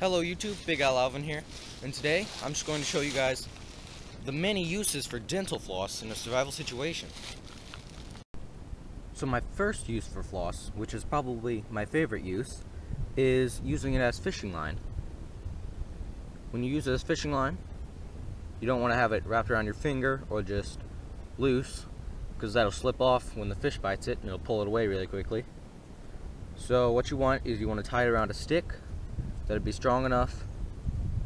Hello YouTube, Big Al Alvin here, and today I'm just going to show you guys the many uses for dental floss in a survival situation. So my first use for floss, which is probably my favorite use, is using it as fishing line. When you use it as fishing line, you don't want to have it wrapped around your finger or just loose, because that'll slip off when the fish bites it and it'll pull it away really quickly. So what you want is you want to tie it around a stick that'd be strong enough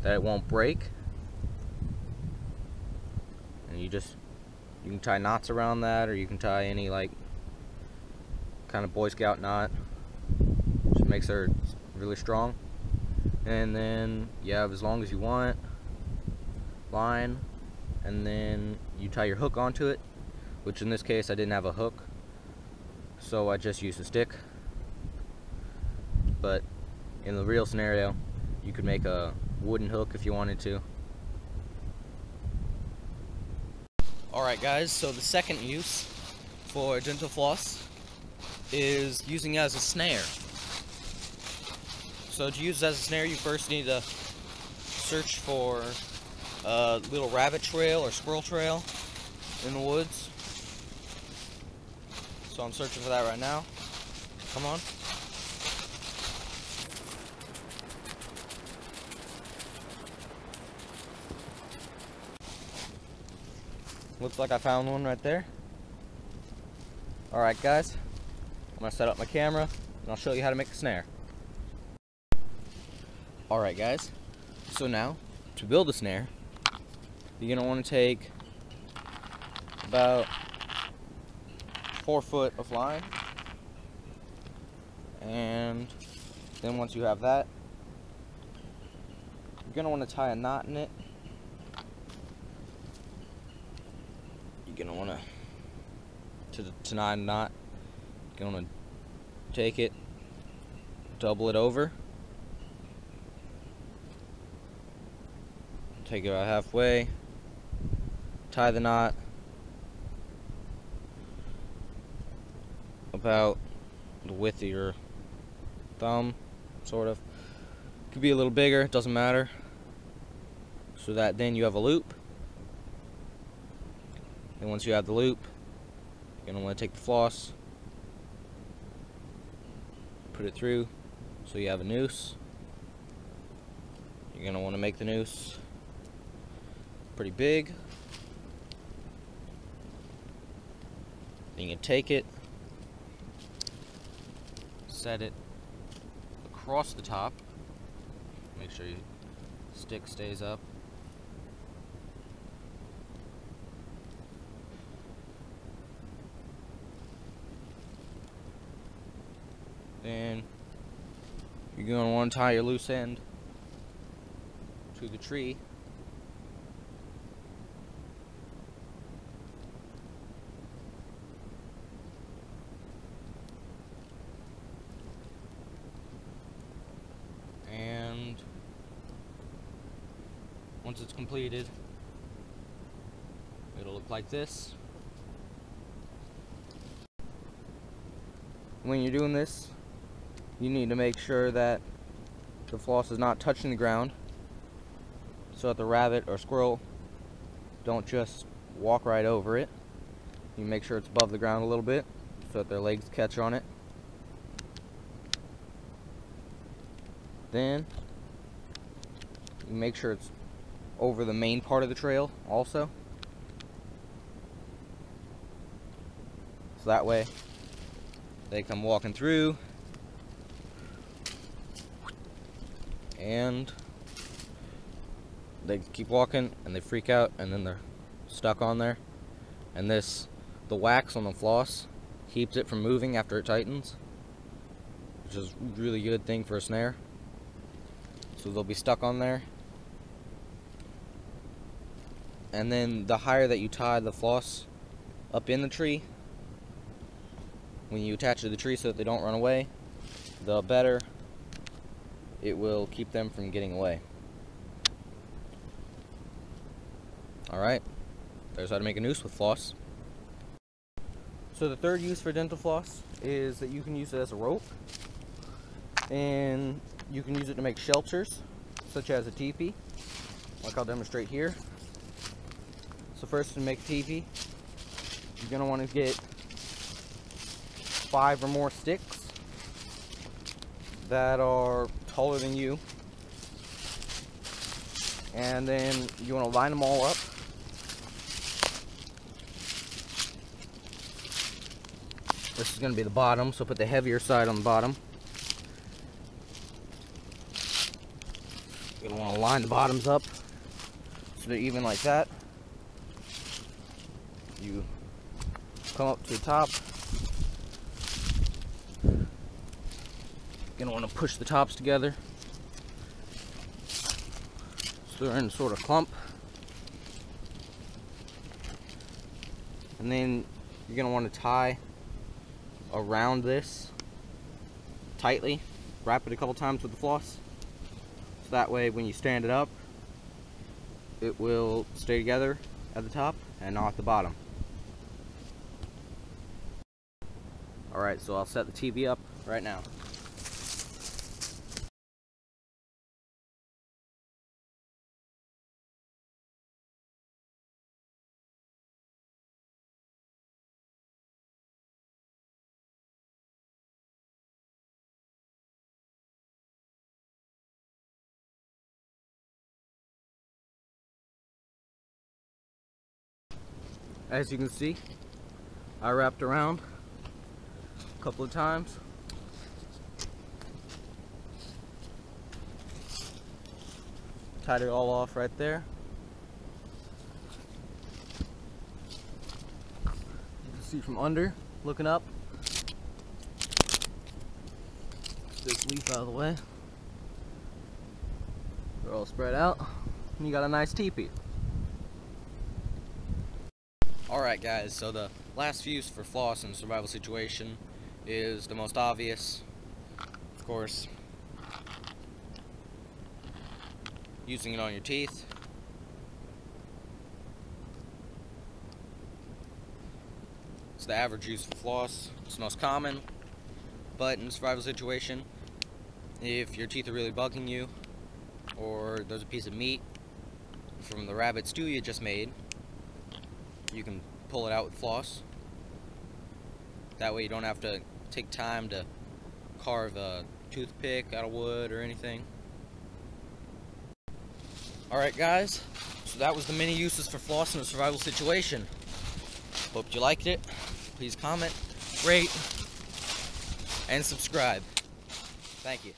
that it won't break, and you can tie knots around that, or you can tie any like kind of Boy Scout knot, which makes her really strong. And then you have as long as you want line, and then you tie your hook onto it, which in this case I didn't have a hook, so I just used a stick. But in the real scenario, you could make a wooden hook if you wanted to. Alright guys, so the second use for dental floss is using it as a snare. So to use it as a snare, you first need to search for a little rabbit trail or squirrel trail in the woods. So I'm searching for that right now. Come on. Looks like I found one right there. Alright guys, I'm going to set up my camera and I'll show you how to make a snare. Alright guys, so now to build a snare, you're going to want to take about 4 foot of line, and then once you have that, you're going to want to tie a knot in it. You're gonna want to tie a knot. You're gonna take it, double it over, take it about halfway, tie the knot about the width of your thumb, sort of. Could be a little bigger, it doesn't matter. So that then you have a loop. And once you have the loop, you're going to want to take the floss, put it through so you have a noose. You're going to want to make the noose pretty big. Then you can take it, set it across the top, make sure your stick stays up. Then you're going to want to tie your loose end to the tree. And once it's completed, it'll look like this. When you're doing this, you need to make sure that the floss is not touching the ground, so that the rabbit or squirrel don't just walk right over it. You make sure it's above the ground a little bit so that their legs catch on it. Then you make sure it's over the main part of the trail also, so that way they come walking through and they keep walking and they freak out and then they're stuck on there. And the wax on the floss keeps it from moving after it tightens, which is a really good thing for a snare. So they'll be stuck on there. And then the higher that you tie the floss up in the tree, when you attach it to the tree so that they don't run away, the better it will keep them from getting away. Alright, there's how to make a noose with floss. So the third use for dental floss is that you can use it as a rope, and you can use it to make shelters such as a teepee, like I'll demonstrate here. So first, to make a teepee, you're going to want to get 5 or more sticks that are taller than you, and then you want to line them all up. This is going to be the bottom, so put the heavier side on the bottom. You're going to want to line the bottoms up so they're even like that. You come up to the top. You're going to want to push the tops together so they're in sort of clump. And then you're going to want to tie around this tightly. Wrap it a couple times with the floss, so that way when you stand it up, it will stay together at the top and not at the bottom. Alright, so I'll set the TV up right now. As you can see, I wrapped around a couple of times. Tied it all off right there. You can see from under, looking up. Get this leaf out of the way. They're all spread out, and you got a nice teepee. Alright guys, so the last use for floss in a survival situation is the most obvious, of course, using it on your teeth. It's the average use for floss. It's the most common, but in a survival situation, if your teeth are really bugging you, or there's a piece of meat from the rabbit stew you just made, you can pull it out with floss. That way you don't have to take time to carve a toothpick out of wood or anything. Alright guys, so that was the many uses for floss in a survival situation. Hope you liked it. Please comment, rate, and subscribe. Thank you.